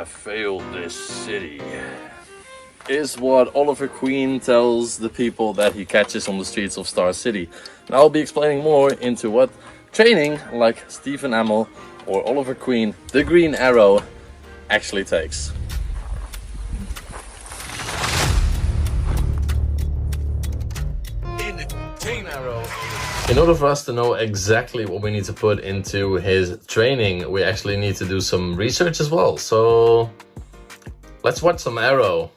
I failed this city, is what Oliver Queen tells the people that he catches on the streets of Star City. And I'll be explaining more into what training like Stephen Amell or Oliver Queen, the Green Arrow, actually takes. In order for us to know exactly what we need to put into his training, we actually need to do some research as well. So let's watch some Arrow.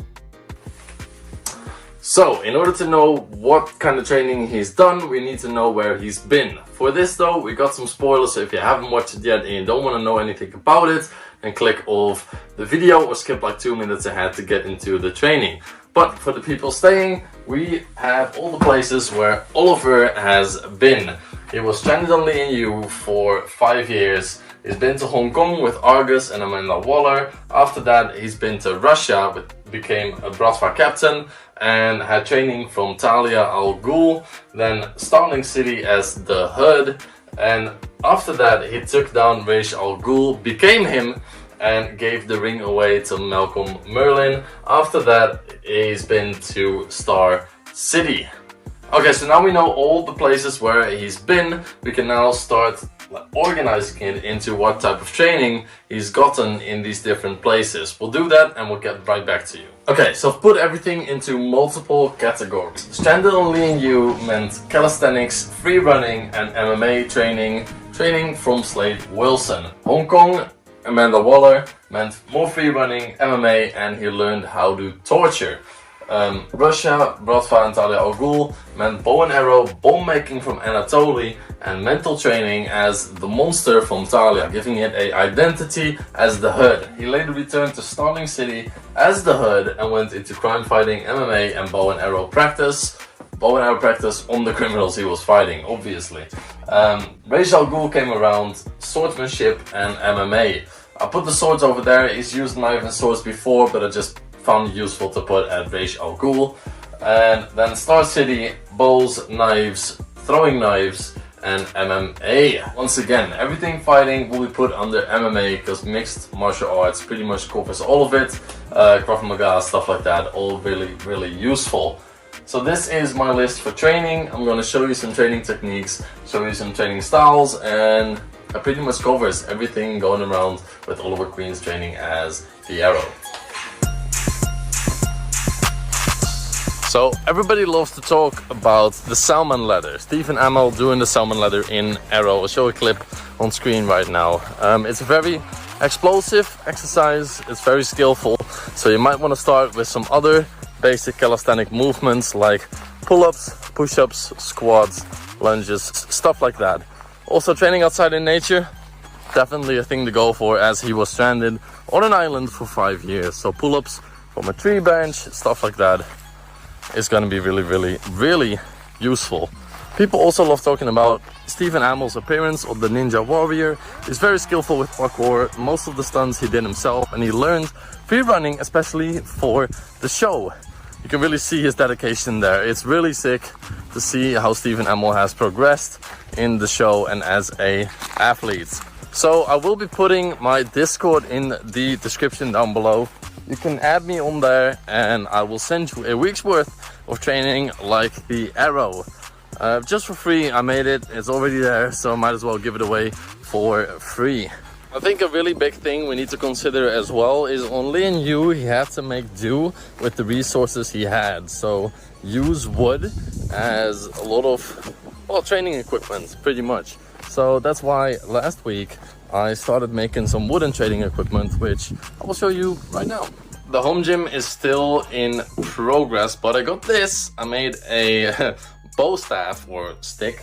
So in order to know what kind of training he's done, we need to know where he's been. For this though, we got some spoilers, so if you haven't watched it yet and you don't want to know anything about it, then click off the video or skip like 2 minutes ahead to get into the training. But for the people staying, we have all the places where Oliver has been. He was stranded on Lian for 5 years. He's been to Hong Kong with Argus and Amanda Waller. After that, he's been to Russia, became a Bratva captain, and had training from Talia Al Ghul. Then Starling City as the Hood. And after that, he took down Ra's al Ghul, became him, and gave the ring away to Malcolm Merlyn. After that, he's been to Star City. Okay, so now we know all the places where he's been. We can now start organizing it into what type of training he's gotten in these different places. We'll do that and we'll get right back to you. Okay, so I've put everything into multiple categories. Stranded on Lian Yu meant calisthenics, free running and MMA training from Slade Wilson. Hong Kong, Amanda Waller meant more free running, MMA, and he learned how to torture. Russia, Bratva and Talia Al Ghul meant bow and arrow, bomb making from Anatoly, and mental training as the monster from Talia, giving it an identity as the Hood. He later returned to Starling City as the Hood and went into crime fighting, MMA and bow and arrow practice. Bow and arrow practice on the criminals he was fighting, obviously. Ra's al Ghul came around, swordsmanship and MMA. I put the swords over there. He's used knife and swords before, but I just found it useful to put at Ra's al Ghul. And then Star City, bows, knives, throwing knives, and MMA. Once again, everything fighting will be put under MMA because mixed martial arts pretty much covers all of it. Krav Maga, stuff like that, all really useful. So this is my list for training. I'm going to show you some training techniques, show you some training styles, and it pretty much covers everything going around with Oliver Queen's training as the Arrow. So everybody loves to talk about the salmon ladder. Stephen Amell doing the salmon ladder in Arrow. I'll show a clip on screen right now. It's a very explosive exercise. It's very skillful. So you might want to start with some other basic calisthenic movements like pull-ups, push-ups, squats, lunges, stuff like that. Also training outside in nature, definitely a thing to go for as he was stranded on an island for 5 years. So pull-ups from a tree bench, stuff like that is going to be really useful. People also love talking about Stephen Amell's appearance of the Ninja Warrior. He's very skillful with parkour. Most of the stunts he did himself, and he learned free running especially for the show. You can really see his dedication there. It's really sick to see how Stephen Amell has progressed in the show and as a athlete. So I will be putting my Discord in the description down below. You can add me on there and I will send you a week's worth of training like the Arrow. Just for free, I made it. It's already there, so I might as well give it away for free. I think a really big thing we need to consider as well is on Lian Yu, he had to make do with the resources he had. So use wood as a lot of, well, training equipment, pretty much. So that's why last week I started making some wooden training equipment, which I will show you right now. The home gym is still in progress, but I got this. I made a bow staff or stick,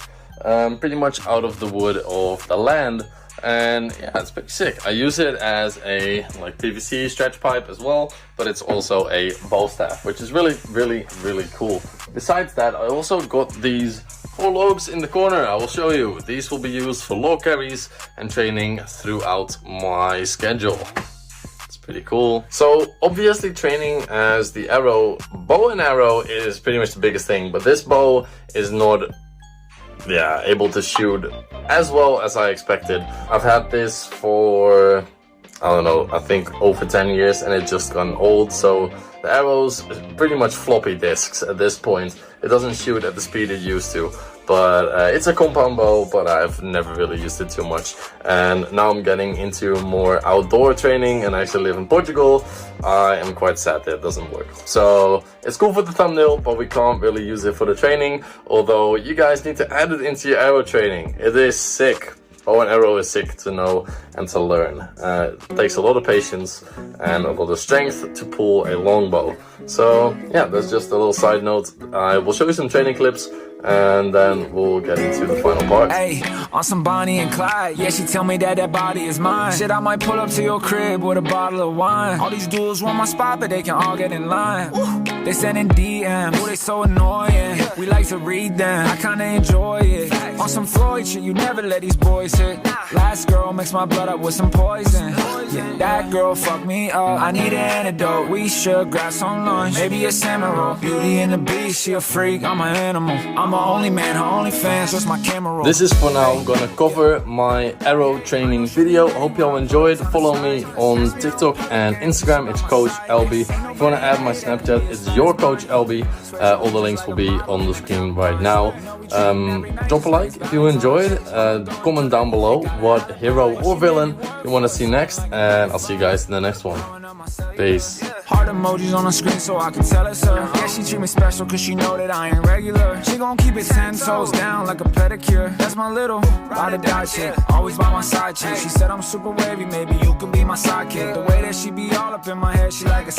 pretty much out of the wood of the land. And yeah, it's pretty sick. I use it as a like PVC stretch pipe as well, but it's also a bow staff, which is really cool. Besides that, I also got these 4 logs in the corner. I will show you. These will be used for log carries and training throughout my schedule. It's pretty cool. So obviously training as the Arrow, bow and arrow is pretty much the biggest thing, but this bow is not able to shoot as well as I expected. I've had this for I don't know, I think over 10 years, and it's just gone old. So the arrows pretty much floppy disks at this point. It doesn't shoot at the speed it used to. But it's a compound bow, but I've never really used it too much. And now I'm getting into more outdoor training, and I actually live in Portugal. I am quite sad that it doesn't work. So it's cool for the thumbnail, but we can't really use it for the training. Although you guys need to add it into your arrow training. It is sick. Bow and arrow is sick to know and to learn. It takes a lot of patience and a lot of strength to pull a longbow. So yeah, that's just a little side note. I will show you some training clips, and then we'll get into the final part. Hey, on some Bonnie and Clyde. Yeah, she tell me that that body is mine. Shit, I might pull up to your crib with a bottle of wine. All these dudes want my spot, but they can all get in line. They sending DMs, oh, they so annoying. We like to read them, I kinda enjoy it. On some Floyd shit, you never let these boys hit. Last girl mixed my blood up with some poison. Yeah, that girl fucked me up. I need an antidote. We should grab some lunch, maybe a samurai. Beauty and the Beast, she a freak, I'm an animal. I'm my only man, her only fans, what's my camera roll? This is for now gonna cover my arrow training video. Hope y'all enjoyed. Follow me on TikTok and Instagram, it's Coach LB. If you wanna add my Snapchat, it's your Coach LB. All the links will be on the screen right now. Drop a like if you enjoyed. Comment down below what hero or villain you wanna see next, and I'll see you guys in the next one. Peace. Heart emojis on the screen so I can tell it's her. Yeah, she treat me special cause she know that I ain't regular. She gon' keep it 10 toes down like a pedicure. That's my little ride or die chick, always by my side chick. She said I'm super wavy, maybe you could be my sidekick. The way that she be all up in my head, she like a